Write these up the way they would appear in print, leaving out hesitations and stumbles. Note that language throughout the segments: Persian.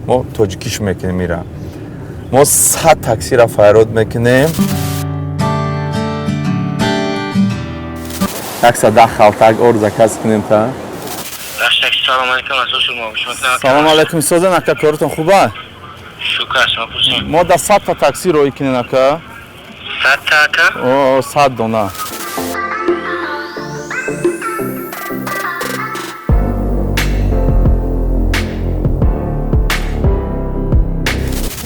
ما تاجیکیش میکنیم میرم ما 100 تاکسی را فرود میکنیم 110 خالتاک اور زکاز کنیم تا سلام علیکم از شما باشم. سلام علیکم سوزن اکا کارتون خوبه شکر شما پرسیم. ما در 100 تا تاکسی روی کنیم اکا 100 تا او 100 دونه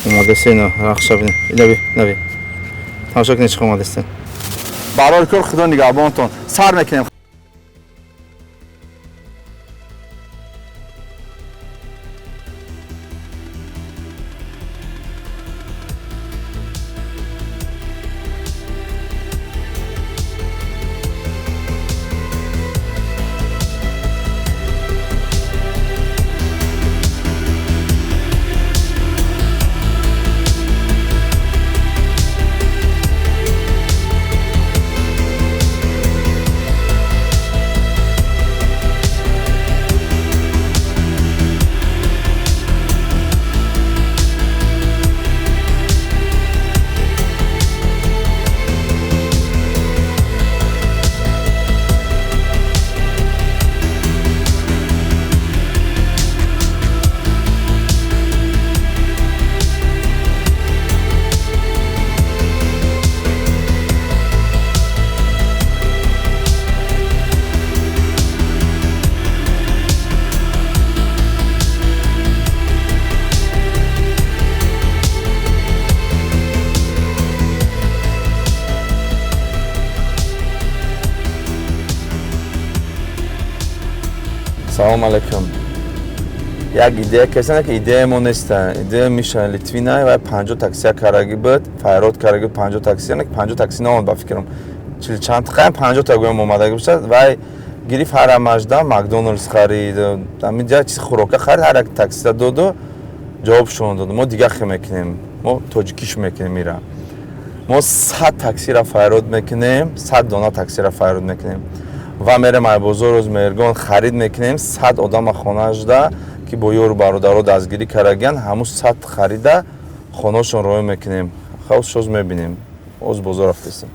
اومده سینا رخشا بینه نبی تماشا کنید چه اومده سین برای کار خدا نگهبانتون سر میکنیم سلام علیکم یک ایده کسی که ایده ما نیست ایده میشه لیتوینای و 50 تاکسی کارگی بود فرود کارگی 50 تاکسی نه 50 تاکسی نه با فکرم چیل چند خیلی 50 تا گویم اومده بشه و گریف هر مجدا مکدونالدز خرید همین جا چیز خوراک خرید هر یک تاکسی دو جوابشون داد ما دیگه خی میکنیم ما تاجیکیش میکنیم میرم ما 100 تاکسی را فرود میکنیم 100 دونه تاکسی را فرود میکنیم و میرم ای بزرگ مرگان خرید میکنیم 100 آدم خانه‌اش ده که با یور برادرها دستگیری کردن همون 100 خریده خانه‌شون روی میکنیم خود شوز میبینیم از بازار رفتیم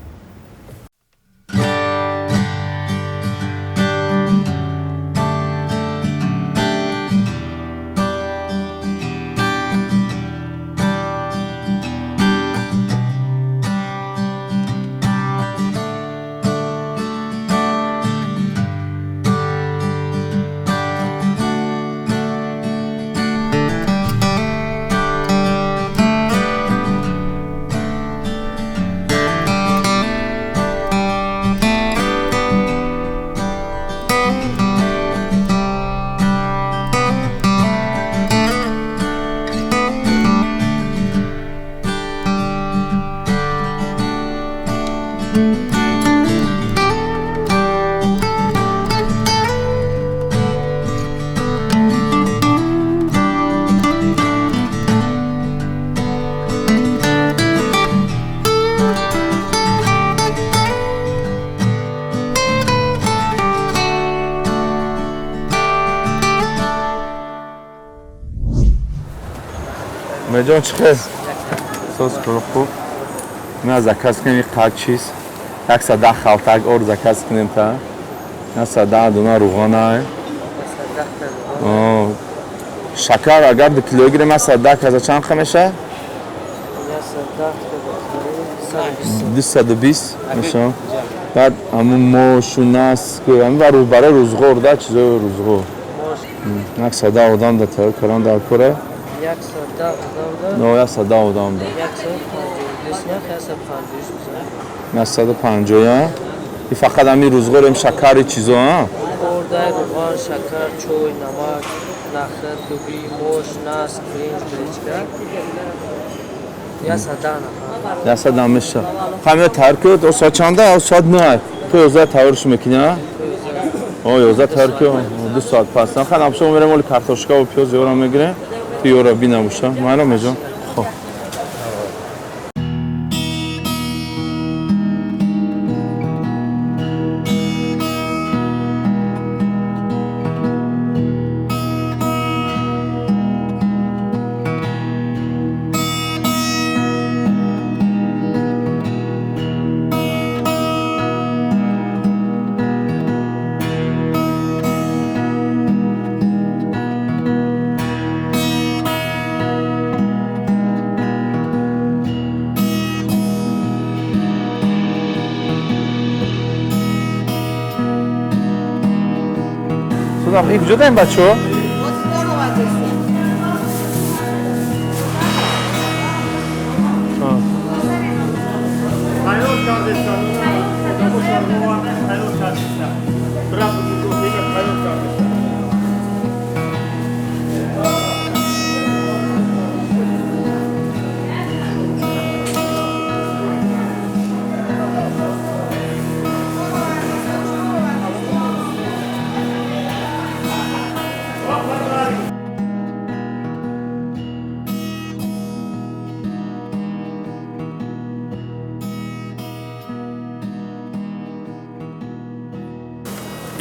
میجان چخیر سوس کرو خوب ما زکاز کنیم یک قد چیز 110 خالتاک اور زکاز کنیم تا 110 دونه روغن شکر اگر 2 کیلوگرم 110 کازا چند خمیشه 220 میشه بعد همون موشوناس که همون برای روزگار ده چیزای روزگار 110 آدم ده تا کران در کره 110 آدم ده 150 این فقط همین روزگار هم شکر چیزا ها خورده روغن شکر چوی نمک نخل دوبی موش ناس برنج بریچکه 100 میشه همه ترکیب ساعت چنده ساعت 9 تو 11 تاورش میکنی ها 11 ترکیب 2 ساعت پس نه خیلی شما میرم ولی کارتوشکا و پیاز یورا میگیره تو یورا بی نباشه من میجام خب خدا این کجا داریم بچه ها؟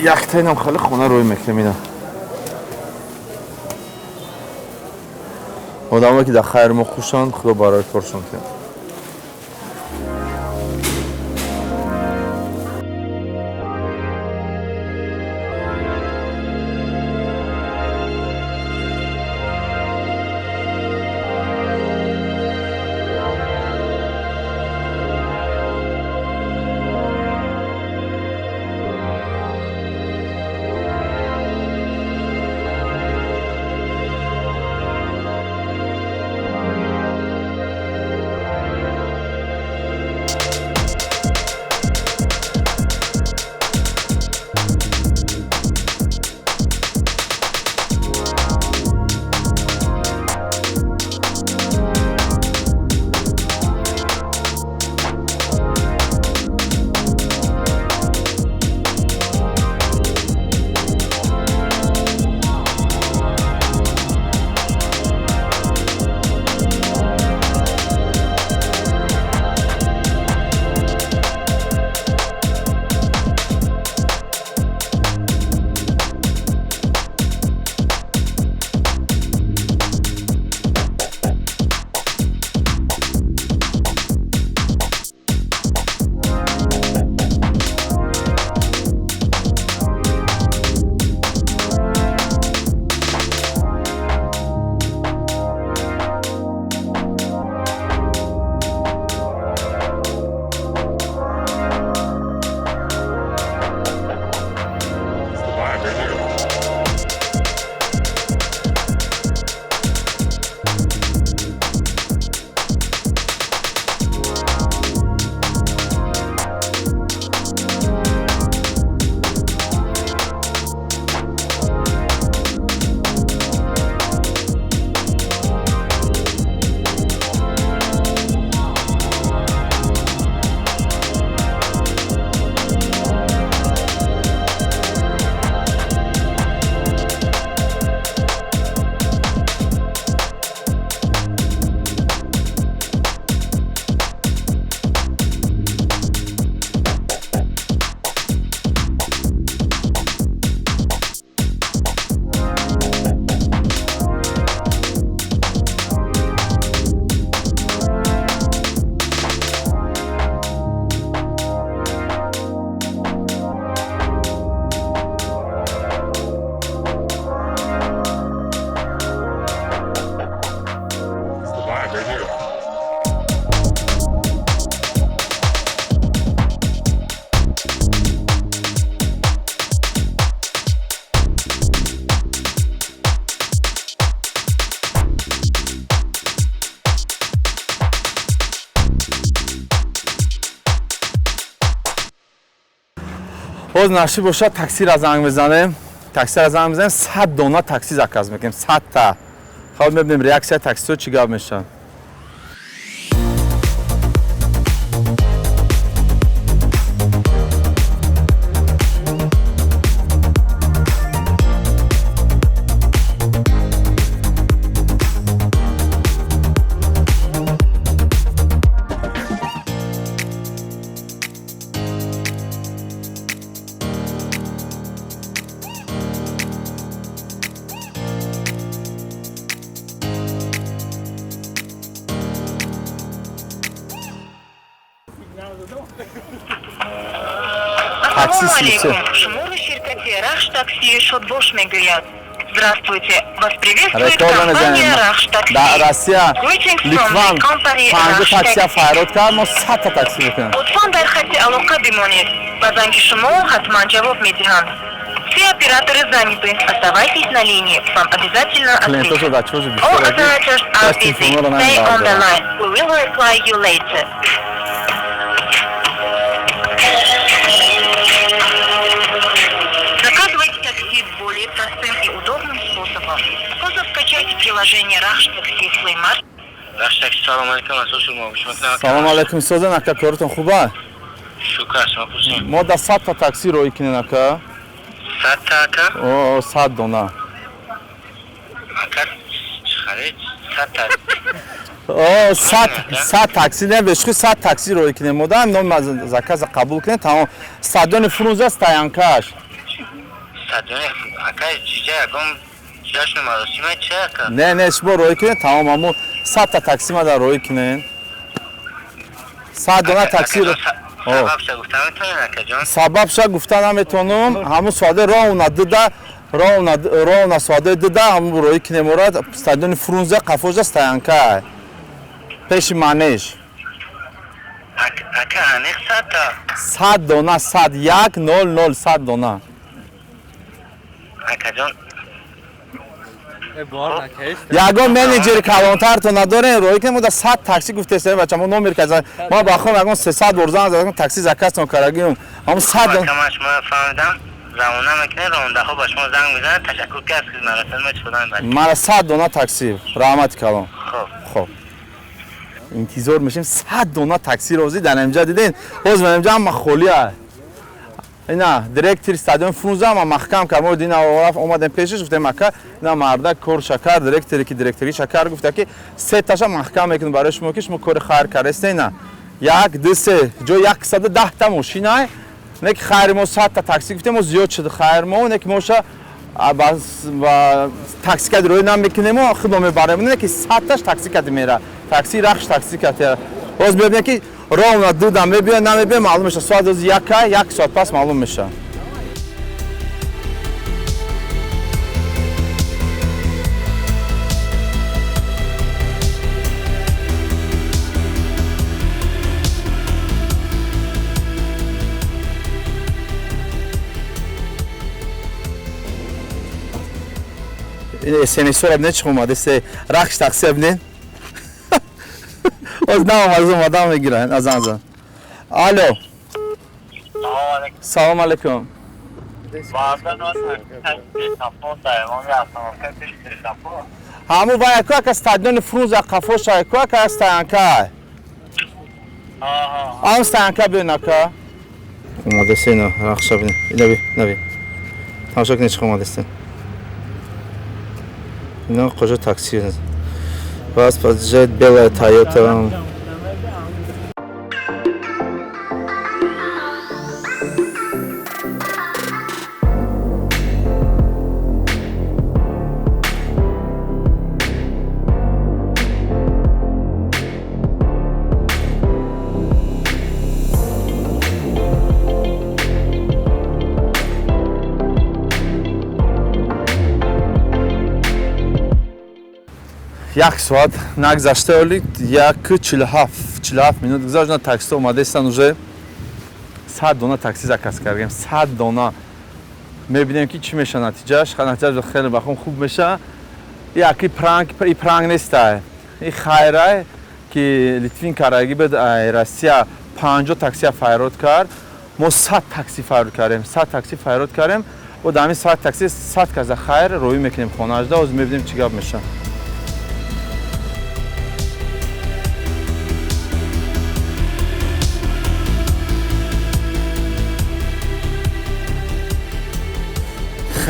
یخت اینم خیلی خونه روی مکه میدم آدم که در خیر ما خوشند خدا برای کارشون کرد باز نشی باشه تاکسی را زنگ بزنیم تاکسی را زنگ بزنیم 100 دانه تاکسی زکاز میکنیم 100 تا خواهد ببینیم ریاکسیون تاکسی رو چیکار میشن Шмуру Ширкате Рахш такси Шотбош мегуяд. Здравствуйте. Вас приветствует компания Рахш такси. Да, Россия, Литван, 50 такси файрот кард, мо 100 та такси мекунем. لطفاً در خط علاقه بمانید. با زنگ شما حتما جواب میدهند. Sehr операторы заняты. Оставайтесь на линии. Вам обязательно Klient'e ответят. da çocuğu bir All şey operators are busy. Stay on the line. We will reply you later. Заказывайте такси более простым и удобным способом. Просто скачайте приложение Rush Taxi в Play Market. رخش تاکسی سلام علیکم از شما شما Salam aleyküm sözün aka kortun خوبه شکر شما پرسیم ما da 100 ta taksi رو کنین aka 100 تا o 100 dona اکر خرید 100 تا o 100 taksi ne beşku 100 taksi رو کنین مدام نام zakaz قبول کنین tamam 100 فرونزه стоянкаш 100 اکر چیزه اگم جشن مراسم چه اکر ne شما رو کنین tamam ama 100 ta taksi ما da رو کنین 100 dona taksi رو سبب چه گفتم میتونین اکر جان سبب شا گفتن نمیتونم همون ساده راه اومده راه ساده دیده همون روی کنه مراد استادیوم فرونزه قفوز استانکا پیش مانش اکر انیخ 100 تا 100 دونه 100 1 0 0 100 دونه اکر جان بار نکشت یگو منیجر کلانتر تو نداره روی کنه مده 100 تاکسی گفته سر بچه ما نمیر که ما باخوام یگو 300 برزن زدم تاکسی زکاستون کارگیم همون 100 دونه کما شما فهمیدم زمانه میکنه رونده ها با شما زنگ میزنه تشکر که از مراسم ما چه خدای بچه مرا 100 دونه تاکسی رحمت کلام خب خب انتظار میشیم 100 دونه تاکسی روزی در اینجا دیدین روز من اینجا هم خالیه اینا دیرکتر استادیوم فرونزه ما محکم کردم دینا اومدن پیشش گفتم مکه اینا مردا کور شکر دیرکتری که دیرکتری شکر گفته که سه تاشا محکم میکنم برای شما که شما کار خیر کردید اینا یک دو سه جو 110 تا ماشینه نک خیر ما 100 تا تاکسی گفتم ما زیاد شد خیر ما نک موشا باز و تاکسی کد روی نام میکنیم و خدمت برامون که 100 تاش تاکسی کد میره تاکسی رخش تاکسی کد باز ببینید که راه دودم میبینه نمیبینه معلوم میشه ساعت از یک ساعت پس معلوم میشه این SMS رو نه چه اومده سه رخش تاکسی ببینید از نام از اومدم میگیرن از آنجا الو سلام علیکم همو باید که استادیوم فرونزه قفوش که استانکا استانکا ببین که اومده سینا رخش ببین اینا نبی تماشا کنید چه اومده سین اینا کجا تاکسی پس جت بیل تایوتا یک ساعت نگذشته ولی یک 47 минут گذشت تاکسی اومده استن уже 100 دونه تاکسی زکاس کردیم 100 دونه میبینیم که چی میشه نتیجهش خیلی بخون خوب میشه یکی پرانگ نیست این خیره که لیتوین کارگی به روسیه 50 تاکسی فایرود کرد ما 100 تاکسی فایرود کردیم 100 تاکسی فایرود کردیم و دامی 100 تاکسی 100 کز خیر روی میکنیم خونه اجدا و میبینیم چی گپ میشه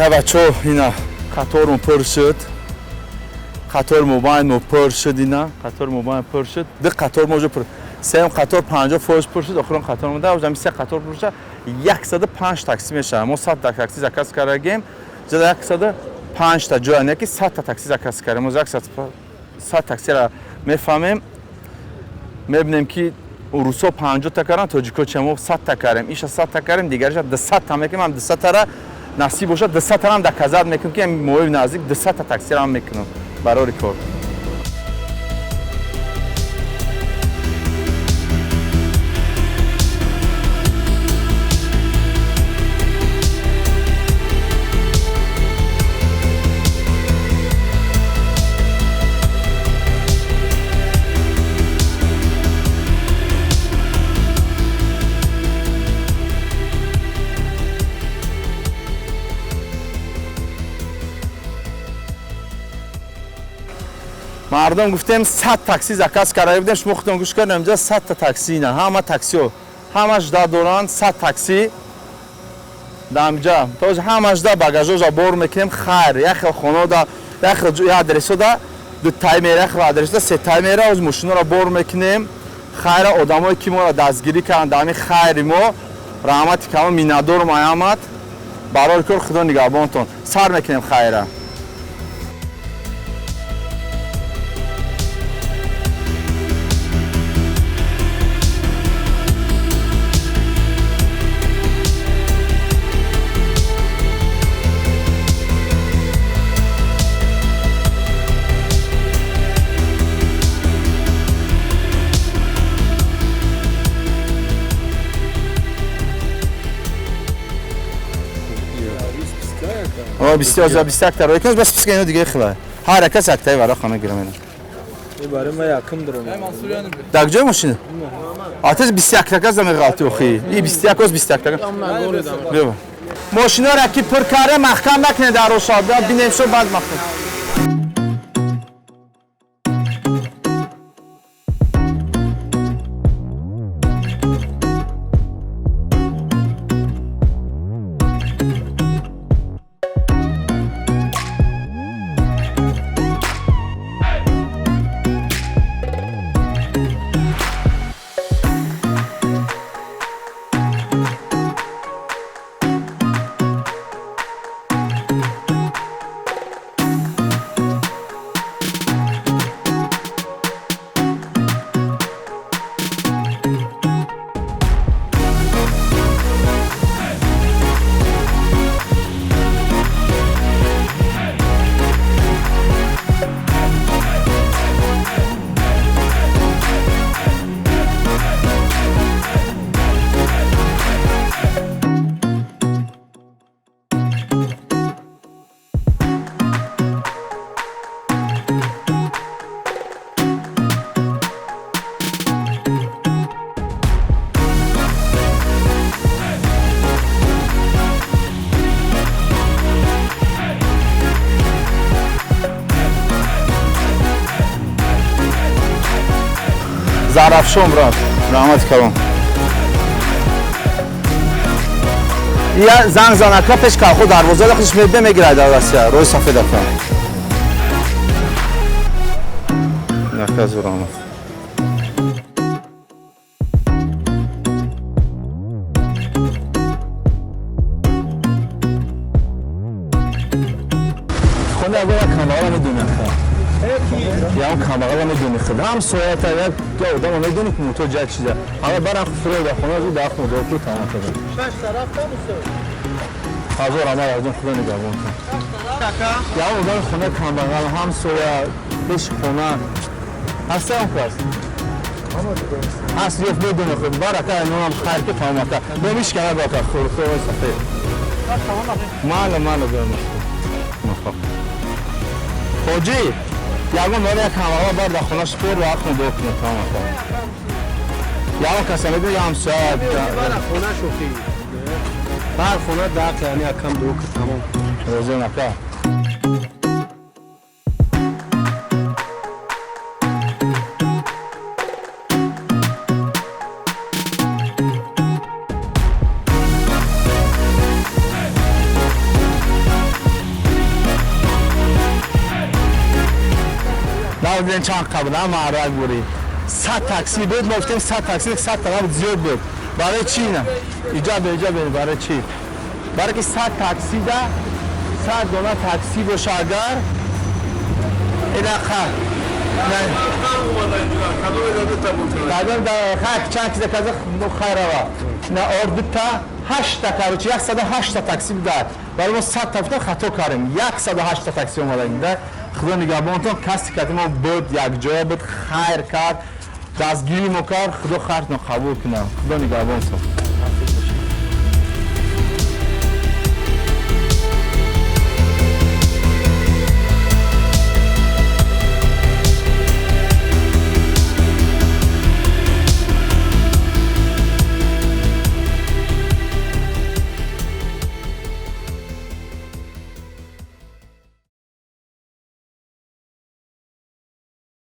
بچه اینا قطارمون پر شد قطار موبایل پر شد اینا قطار موبایل پر شد دو قطار موجود پر سه قطار 50 فوج پر شد آخرین قطار مونده و جمعی سه قطار پر شد 105 تاکسی میشه ما 100 تاکسی زکاس کردیم جدا 105 تا جا نه که 100 تا تاکسی زکاس کردیم ما 100 تاکسی را میفهمیم میبینیم که روسا 50 تا کردن تاجیکا چمو 100 تا کردیم ایش 100 تا کردیم دیگرش 200 تا میکنیم هم 200 تا را نصیب باشه 200 تا هم دکازاد میکنم که موی نزدیک 200 تا تاکسی هم میکنم برای ریکورد مردم گفتیم 100 تاکسی زکات کرده بودیم شما خودتون گوش کردین اینجا 100 تا تاکسی نه همه تاکسی ها همش در دوران 100 تاکسی دامجا توش همش در باگاژ بار میکنیم خیر یک خونه دا یک آدرس دا دو تای میره خو آدرس دا سه تای میره از ماشین را بار میکنیم خیر آدمایی که ما را دستگیری کردن دامی خیر ما رحمت کام مینادور میامد برای کار خدا نگهبانتون سر میکنیم خیره بسیار بیستک تر یکم بس پس اینو دیگه خلا هر کس اکتای برای خانه گیرم اینا برای ما یکم درم داگ جای ماشین آتش 21 تا از غلطی اخی این 21 از 21 تا بیا ماشینا را کی پر کاره محکم نکنه در روشاد ببینیم شو بعد محکم ظرفشون رحمت کردم یا زنگ زنکا پیش که خود دروازه داخلش میگیره در دسته روی صفحه دفعه نکاز رحمت خونه اگر کاملا میدونه یا اون کاملا میدونه خدا هم سویت اگر که آدم میدونه که موتور جک شده اما برام خسرو در خونه رو داخل دو تو تمام شده شش طرف تامسه حاضر اما از اون خدا نگهبان کن یا اون خونه کاملا هم سویا پیش خونه هست هم پس هست یه بدون خود برکه اینو هم خیر که تمام کرد نمیش کنه با که خور صفحه مال بیامش خوجی یاگون مال یک همه بار در خونه سپور و حق ندو کنه تمام کنه یاگون کسی میگه هم ساعت برای خونه شوخی بر خونه داخل یعنی کم دو که تمام روزه نکه این چند قبل هم معرض بودی 100 تاکسی بود ما گفتیم 100 تاکسی 100 طرف زیاد بود برای چی نه ایجاد برای چی برای که 100 تاکسی ده 100 دونه تاکسی باشه اگر این آخر نه خاک چند چیز کازه خیره نه اردو تا 8 تا چی 108 تا تاکسی بود برای ما 100 تا خطا کردیم 108 تا تاکسی اومدن ده خدا نگهبانتون کسی که ما بود یک جای بود خیر کرد دستگیری مکر خدا خیرتون قبول کنه خدا نگهبانتون